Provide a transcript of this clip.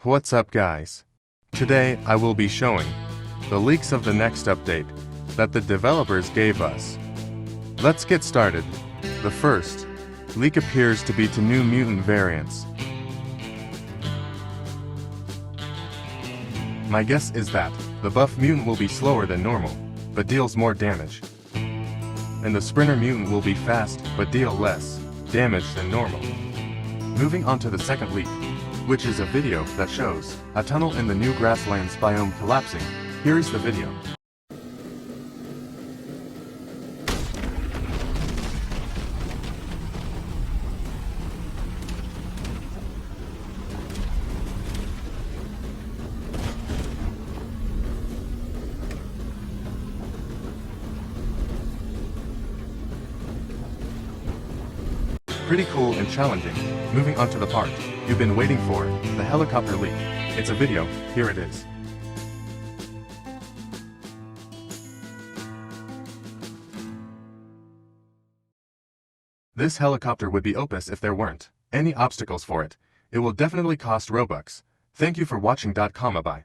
What's up guys? Today I will be showing the leaks of the next update that the developers gave us. Let's get started. The first leak appears to be to new mutant variants. My guess is that the buff mutant will be slower than normal, but deals more damage. And the sprinter mutant will be fast, but deal less damage than normal. Moving on to the second leak, which is a video that shows a tunnel in the new grasslands biome collapsing. Here is the video. Pretty cool and challenging. Moving on to the part you've been waiting for, the helicopter leak. It's a video, here it is. This helicopter would be OP if there weren't any obstacles for it. It will definitely cost Robux. Thank you for watching. Bye.